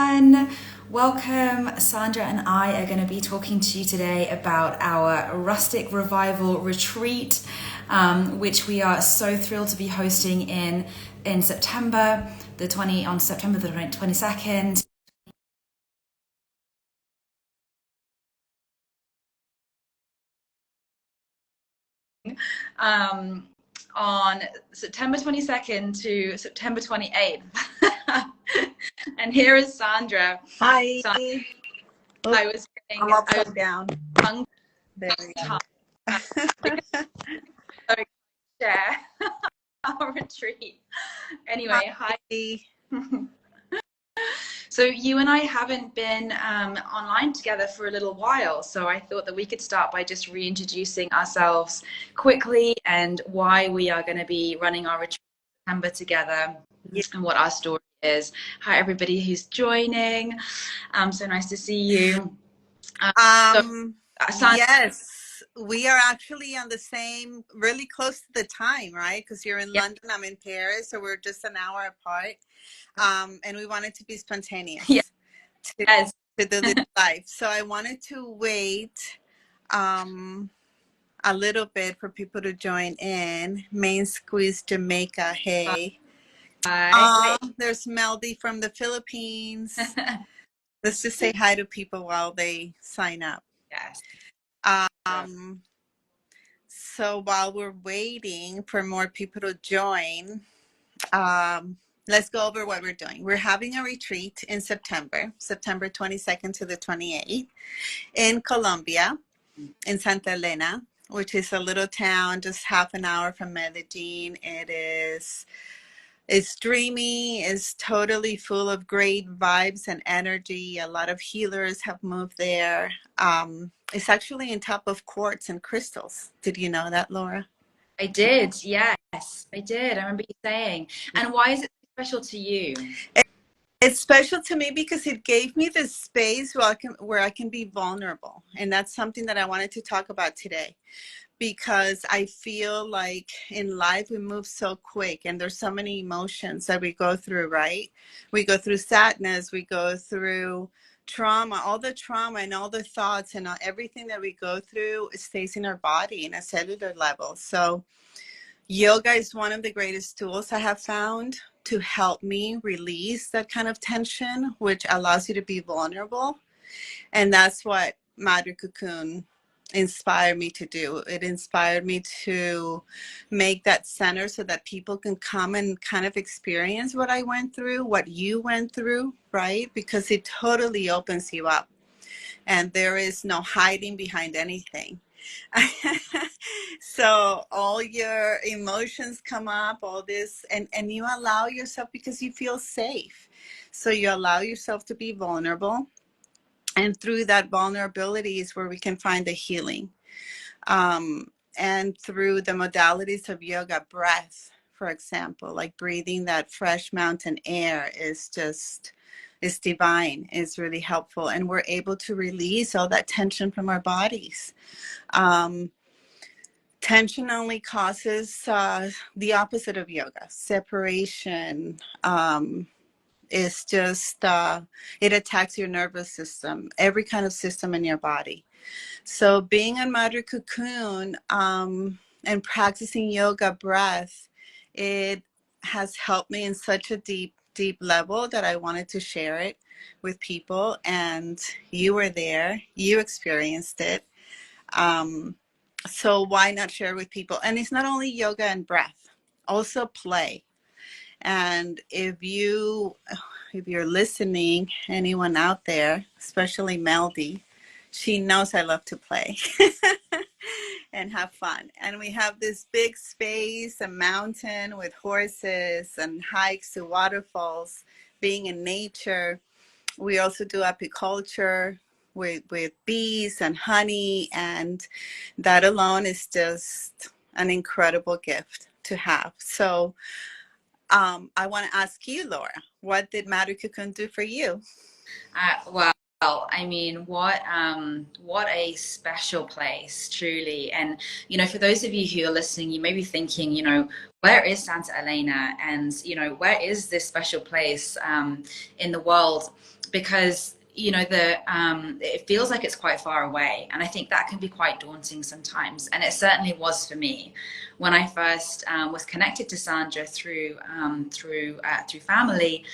everyone. Welcome. Sandra and I are going to be talking to you today about our Rustic Revival Retreat, which we are so thrilled to be hosting in September on September the 22nd. On September 22nd to September 28th. And here is Sandra. Hi. I was getting, I'm upside down. Tongue there we go. Share our retreat. Anyway, hi. So you and I haven't been online together for a little while, so I thought that we could start by just reintroducing ourselves quickly and why we are going to be running our retreat in September together, and what our story is. Hi, everybody who's joining. So nice to see you. Yes, we are actually on the same, really close to the time, right? Because you're in London, I'm in Paris, so we're just an hour apart. And we wanted to be spontaneous to do this live. So I wanted to wait a little bit for people to join in. Main Squeeze Jamaica, hey. There's Melody from the Philippines. Let's just say hi to people while they sign up. Yes. So while we're waiting for more people to join, let's go over what we're doing. We're having a retreat in September 22nd to the 28th in Colombia, in Sant Elena, which is a little town just half an hour from Medellin. It's dreamy, it's totally full of great vibes and energy. A lot of healers have moved there. It's actually on top of quartz and crystals. Did you know that, Laura? I did, yes, I did. I remember you saying. And why is it special to you? It's special to me because it gave me this space where I can be vulnerable. And that's something that I wanted to talk about today. Because I feel like in life we move so quick and there's so many emotions that we go through, right? We go through sadness, we go through trauma, all the trauma and all the thoughts and everything that we go through stays in our body in a cellular level. So yoga is one of the greatest tools I have found to help me release that kind of tension, which allows you to be vulnerable. And that's what Madre Cocoon inspired me to do. It inspired me to make that center so that people can come and kind of experience what I went through, what you went through, right? Because it totally opens you up and there is no hiding behind anything. So all your emotions come up, all this, and you allow yourself because you feel safe. So you allow yourself to be vulnerable. And through that vulnerability is where we can find the healing. And through the modalities of yoga, breath, for example, like breathing that fresh mountain air is divine, is really helpful. And we're able to release all that tension from our bodies. Tension only causes the opposite of yoga, separation. Is just, it attacks your nervous system, every kind of system in your body. So being on Madre Cocoon and practicing yoga breath, it has helped me in such a deep level that I wanted to share it with people. And you were there, you experienced it. So why not share with people? And it's not only yoga and breath, also play. And if you're listening, anyone out there, especially Melody, she knows I love to play and have fun. And we have this big space, a mountain with horses and hikes to waterfalls, being in nature. We also do apiculture with bees and honey, and that alone is just an incredible gift to have. So I want to ask you, Laura, what did Madre Cocoon do for you? Well, I mean, what a special place, truly. And, you know, for those of you who are listening, you may be thinking, you know, where is Santa Elena? And, you know, where is this special place in the world? because it feels like it's quite far away, and I think that can be quite daunting sometimes, and it certainly was for me when I first was connected to Sandra through family.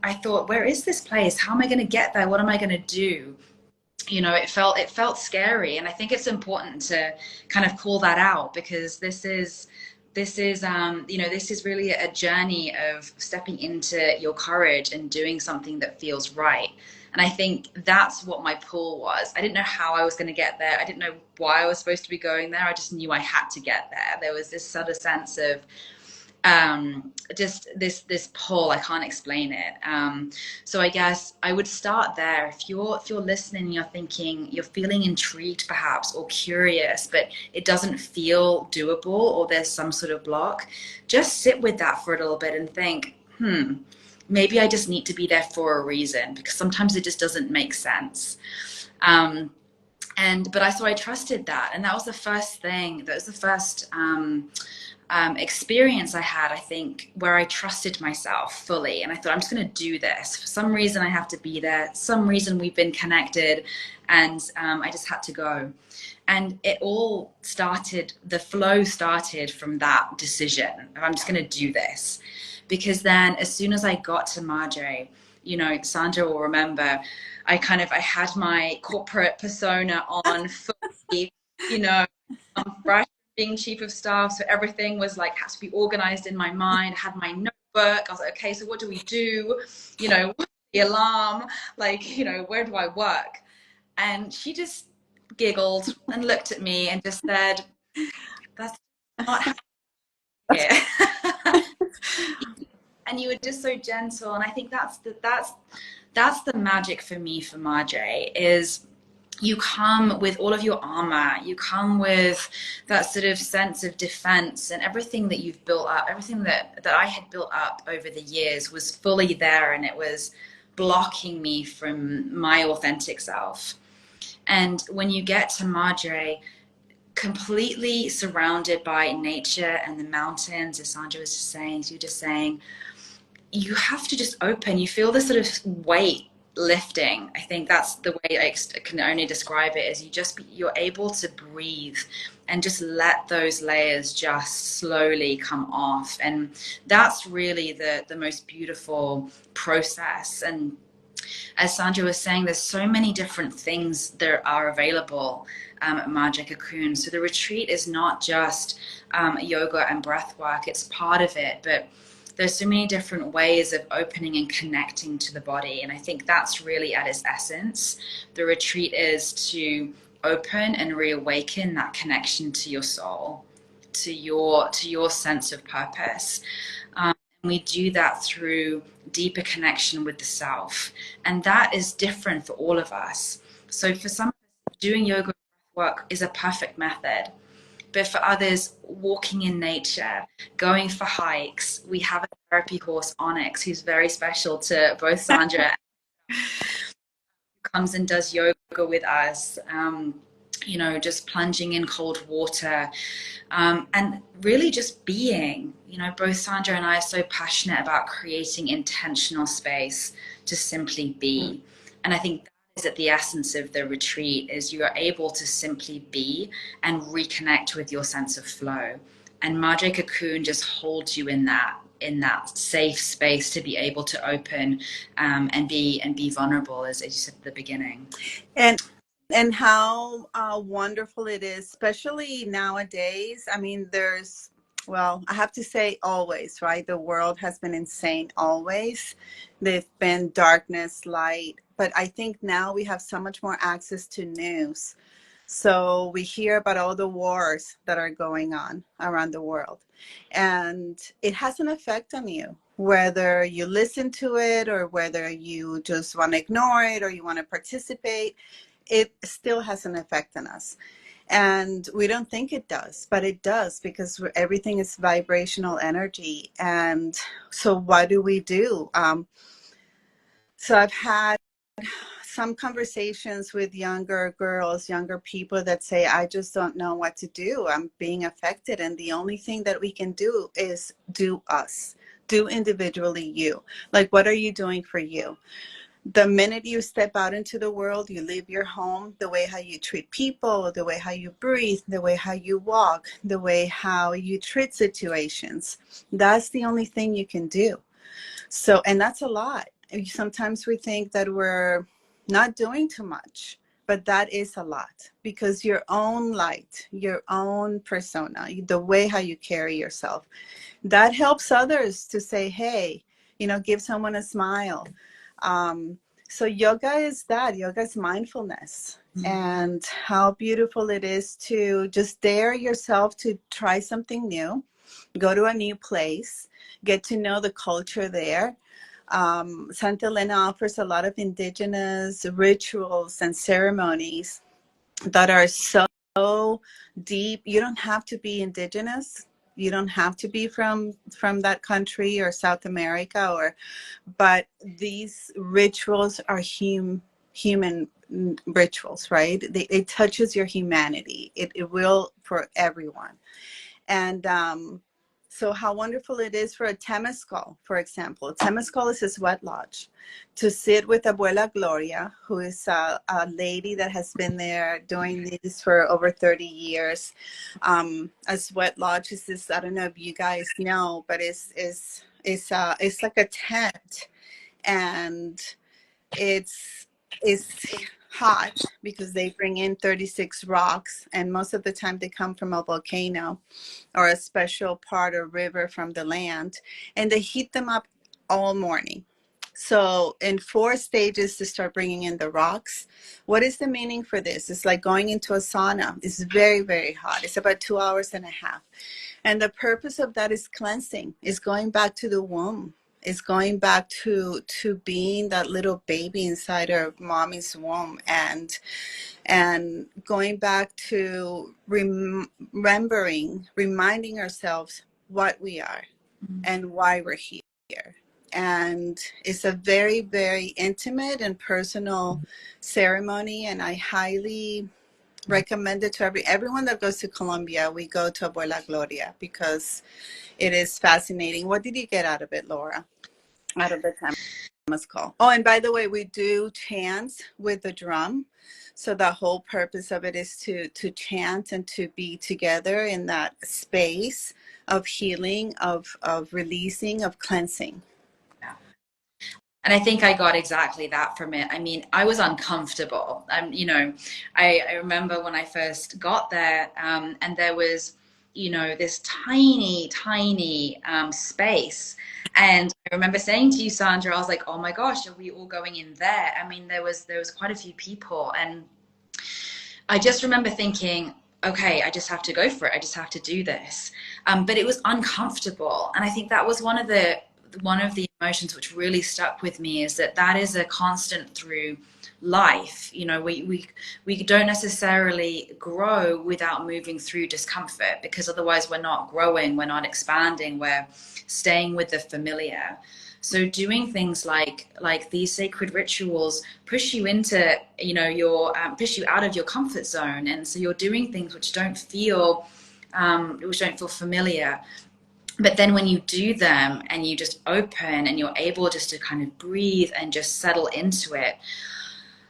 I thought, where is this place? How am I going to get there? What am I going to do? It felt scary, and I think it's important to kind of call that out, because this is really a journey of stepping into your courage and doing something that feels right. And I think that's what my pull was. I didn't know how I was going to get there. I didn't know why I was supposed to be going there. I just knew I had to get there. There was this sort of sense of just this pull. I can't explain it. So I guess I would start there. If you're listening, you're thinking, you're feeling intrigued perhaps, or curious, but it doesn't feel doable, or there's some sort of block, just sit with that for a little bit and think, maybe I just need to be there for a reason, because sometimes it just doesn't make sense. So I trusted that, and that was the first thing. That was the first experience I had, I think, where I trusted myself fully, and I thought, I'm just going to do this. For some reason, I have to be there. Some reason we've been connected, and I just had to go. And it all started. The flow started from that decision. I'm just going to do this, because then, as soon as I got to Madre, Sandra will remember, I had my corporate persona on fully, I'm fresh, being chief of staff, so everything was like, had to be organized in my mind. I had my notebook. I was like, okay, so what do we do? What's the alarm? Like, where do I work? And she just giggled and looked at me and just said, that's not how it. And you were just so gentle. And I think that's the magic for me for Madre, is you come with all of your armor. You come with that sort of sense of defense, and everything that you've built up, everything that I had built up over the years was fully there, and it was blocking me from my authentic self. And when you get to Madre, completely surrounded by nature and the mountains, as Sandra was just saying, you're just saying, you have to just open. You feel this sort of weight lifting. I think that's the way I can only describe it, is you're able to breathe and just let those layers just slowly come off. And that's really the most beautiful process. And as Sandra was saying, there's so many different things that are available at Madre Cocoon. So the retreat is not just yoga and breath work, it's part of it, but there's so many different ways of opening and connecting to the body. And I think that's really at its essence. The retreat is to open and reawaken that connection to your soul, to your sense of purpose. And we do that through deeper connection with the self. And that is different for all of us. So for some, doing yoga work is a perfect method. But for others, walking in nature, going for hikes. We have a therapy course, Onyx, who's very special to both Sandra, comes and does yoga with us, just plunging in cold water, and really just being. Both Sandra and I are so passionate about creating intentional space to simply be. And I think is at the essence of the retreat, is you are able to simply be and reconnect with your sense of flow. And Madre Cocoon just holds you in that safe space to be able to open and be vulnerable, as you said at the beginning. And how wonderful it is, especially nowadays. I mean, I have to say always, right? The world has been insane always. There's been darkness, light, but I think now we have so much more access to news. So we hear about all the wars that are going on around the world, and it has an effect on you, whether you listen to it or whether you just want to ignore it or you want to participate. It still has an effect on us. And we don't think it does, but it does, because everything is vibrational energy. And so what do we do? So I've had some conversations with younger girls, younger people that say, I just don't know what to do. I'm being affected. And the only thing that we can do is do us, do individually you. Like, what are you doing for you? The minute you step out into the world, you leave your home, the way how you treat people, the way how you breathe, the way how you walk, the way how you treat situations, that's the only thing you can do. So, and that's a lot. Sometimes we think that we're not doing too much, but that is a lot, because your own light, your own persona, the way how you carry yourself, that helps others to say, hey, give someone a smile. Um, so yoga is that. Yoga is mindfulness. And how beautiful it is to just dare yourself to try something new, go to a new place, get to know the culture there. Sant Elena offers a lot of indigenous rituals and ceremonies that are so deep. You don't have to be indigenous. You don't have to be from that country or South America, but these rituals are human rituals, right? It touches your humanity. It will for everyone. And so how wonderful it is for a Temescal, for example. Temescal is a sweat lodge. To sit with Abuela Gloria, who is a lady that has been there doing this for over 30 years. A sweat lodge is this, I don't know if you guys know, but it's like a tent, and it's hot because they bring in 36 rocks, and most of the time they come from a volcano or a special part or river from the land, and they heat them up all morning. So in 4 stages to start bringing in the rocks. What is the meaning for this? It's like going into a sauna. It's very, very hot. It's about 2 hours and a half. And the purpose of that is cleansing, is going back to the womb, is going back to being that little baby inside her mommy's womb, and going back to reminding ourselves what we are and why we're here. And it's a very, very intimate and personal ceremony, and I highly recommend it to everyone that goes to Colombia. We go to Abuela Gloria because it is fascinating. What did you get out of it, Laura? Out of the Temescal? Oh, and by the way, we do chants with the drum. So the whole purpose of it is to chant and to be together in that space of healing, of releasing, of cleansing. And I think I got exactly that from it. I mean, I was uncomfortable. I remember when I first got there, and there was, this tiny, tiny space. And I remember saying to you, Sandra, I was like, oh my gosh, are we all going in there? I mean, there was quite a few people. And I just remember thinking, okay, I just have to go for it. I just have to do this. But it was uncomfortable. And I think that was one of the emotions which really stuck with me, is that is a constant through life. We don't necessarily grow without moving through discomfort, because otherwise we're not growing, we're not expanding, we're staying with the familiar. So doing things like these sacred rituals push you into, your push you out of your comfort zone, and so you're doing things which don't feel familiar. But then when you do them and you just open and you're able just to kind of breathe and just settle into it,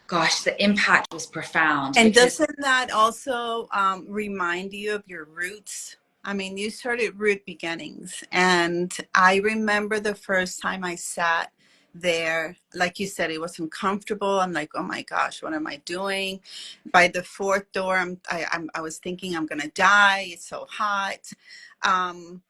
gosh, the impact was profound. And Because doesn't that also remind you of your roots? I mean, you started root beginnings. And I remember the first time I sat there, like you said, it was uncomfortable. I'm like, oh my gosh, what am I doing? By the fourth door, I was thinking I'm going to die. It's so hot. Um,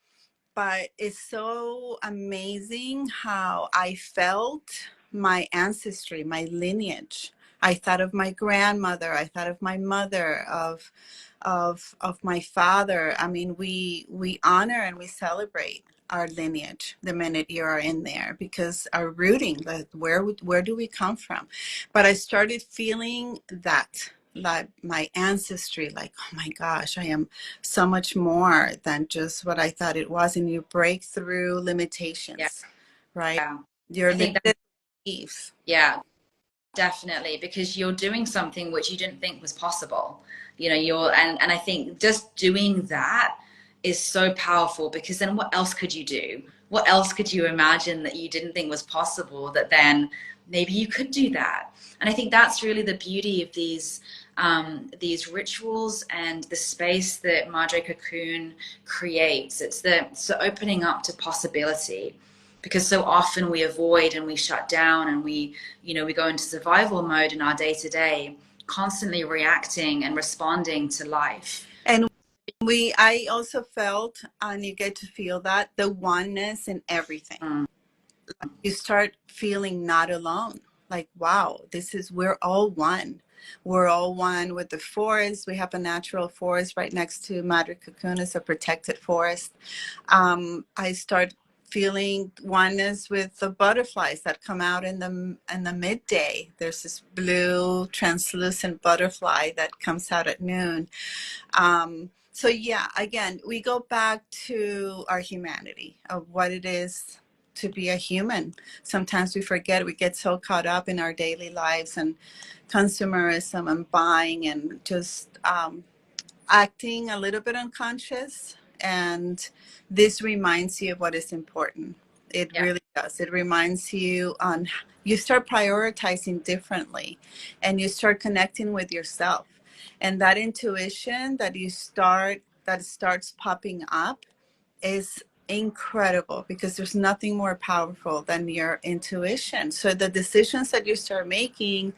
but it's so amazing how I felt my ancestry, my lineage. I thought of my grandmother. I thought of my mother, of my father. I mean, we honor and we celebrate our lineage the minute you are in there, because our rooting, like where do we come from? But I started feeling that, like my ancestry, like, oh my gosh, I am so much more than just what I thought it was. And you break through yeah, limitations, right? yeah. Your I think that, limited beliefs. yeah, definitely, because you're doing something which you didn't think was possible. You're, and I think just doing that is so powerful, because then what else could you do? What else could you imagine that you didn't think was possible, that then maybe you could do that? And I think that's really the beauty of these rituals and the space that Madre Cocoon creates. It's the opening up to possibility, because so often we avoid and we shut down and we go into survival mode in our day to day, constantly reacting and responding to life. And I also felt, and you get to feel that, the oneness in everything. Mm. You start feeling not alone. Like, wow, we're all one. We're all one with the forest. We have a natural forest right next to Madre Cocoon. It's a protected forest. I start feeling oneness with the butterflies that come out in the midday. There's this blue translucent butterfly that comes out at noon. So yeah, again, we go back to our humanity of what it is to be a human. Sometimes we forget, we get so caught up in our daily lives and consumerism and buying and just acting a little bit unconscious. And this reminds you of what is important. It Yeah. really does. It reminds you on, you start prioritizing differently and you start connecting with yourself. And that intuition that starts popping up is incredible, because there's nothing more powerful than your intuition. So the decisions that you start making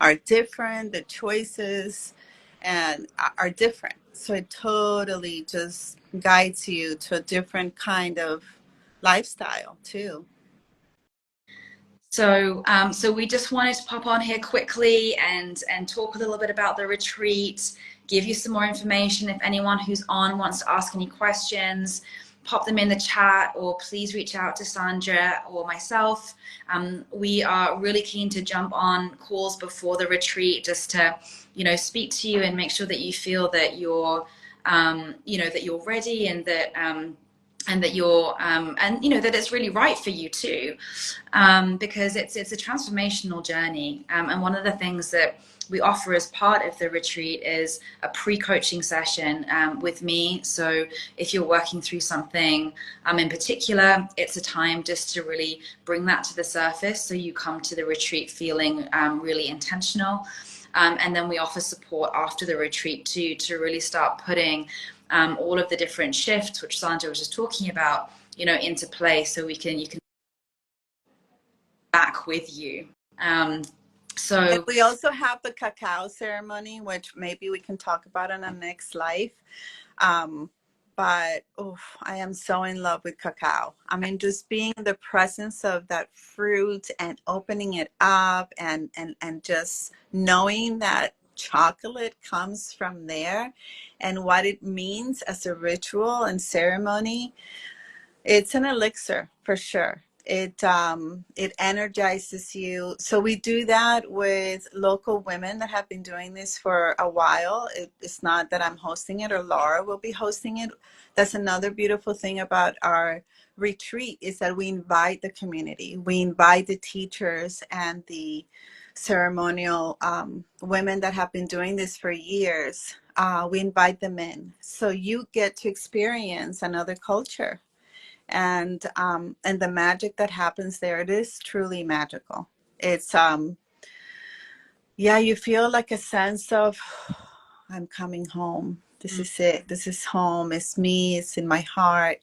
are different, the choices and are different. So it totally just guides you to a different kind of lifestyle too. So we just wanted to pop on here quickly and talk a little bit about the retreat, give you some more information. If anyone who's on wants to ask any questions, pop them in the chat, or please reach out to Sandra or myself. We are really keen to jump on calls before the retreat, just to, speak to you and make sure that you feel that you're, that you're ready, and that you're that it's really right for you too, because it's a transformational journey, and one of the things that we offer as part of the retreat is a pre-coaching session with me. So if you're working through something in particular, it's a time just to really bring that to the surface, so you come to the retreat feeling really intentional. And then we offer support after the retreat too, to really start putting all of the different shifts, which Sandra was just talking about, into play, so you can back with you. And So we also have the cacao ceremony, which maybe we can talk about in our next life. But I am so in love with cacao. I mean, just being in the presence of that fruit and opening it up and just knowing that chocolate comes from there and what it means as a ritual and ceremony, it's an elixir for sure. It energizes you. So we do that with local women that have been doing this for a while. It's not that I'm hosting it or Laura will be hosting it. That's another beautiful thing about our retreat, is that we invite the community. We invite the teachers and the ceremonial women that have been doing this for years. We invite them in. So you get to experience another culture, and the magic that happens there. It is truly magical. It's yeah, you feel like a sense of, I'm coming home. This is it. This is home. It's me. It's in my heart.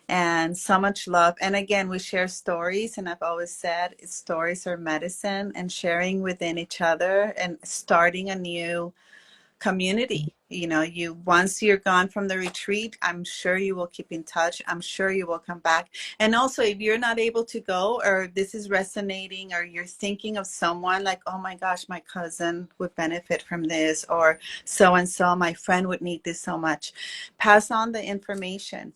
And so much love. And again, we share stories, and I've always said stories are medicine, and sharing within each other and starting a new community. Once you're gone from the retreat, I'm sure you will keep in touch. I'm sure you will come back. And also, if you're not able to go, or this is resonating, or you're thinking of someone like, oh my gosh, my cousin would benefit from this, or so and so, my friend would need this so much, pass on the information.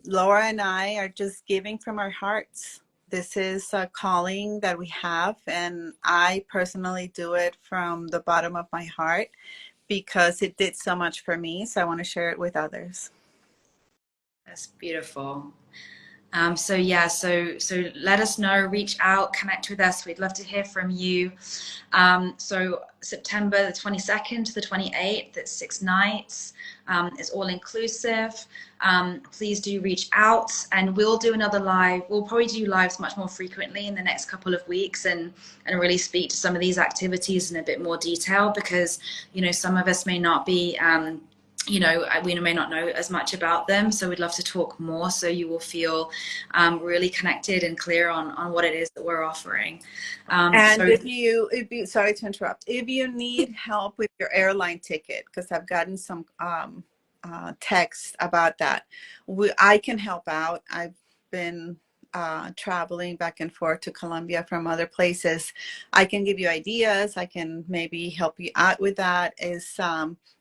Laura and I are just giving from our hearts. This is a calling that we have, and I personally do it from the bottom of my heart, because it did so much for me. So I want to share it with others. that's beautiful. So yeah, so let us know, reach out, connect with us. We'd love to hear from you. So September the 22nd to the 28th, it's 6 nights. It's all inclusive. Please do reach out, and we'll do another live. We'll probably do lives much more frequently in the next couple of weeks, and really speak to some of these activities in a bit more detail, because some of us may not be we may not know as much about them, so we'd love to talk more, so you will feel really connected and clear on what it is that we're offering. And if you, sorry to interrupt, if you need help with your airline ticket, because I've gotten some text about that, I can help out. I've been traveling back and forth to Colombia from other places. I can give you ideas. I can maybe help you out with that.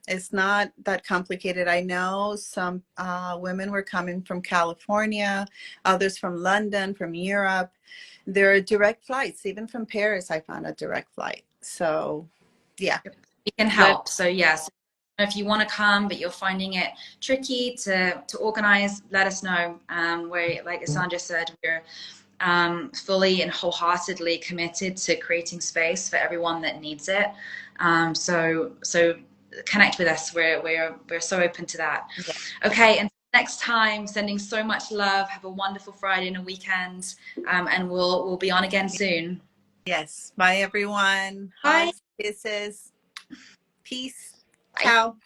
It's not that complicated. I know some women were coming from California, others from London, from Europe. There are direct flights, even from Paris. I found a direct flight. So, yeah. We can help. So yes, if you want to come, but you're finding it tricky to organize, let us know. Like Sandra said, we're fully and wholeheartedly committed to creating space for everyone that needs it. So connect with us. We're so open to that. Yeah. Okay, and next time, sending so much love. Have a wonderful Friday and a weekend, and we'll be on again soon. Yes. Bye, everyone. Bye. Hugs, kisses. Peace. Bye. Ciao.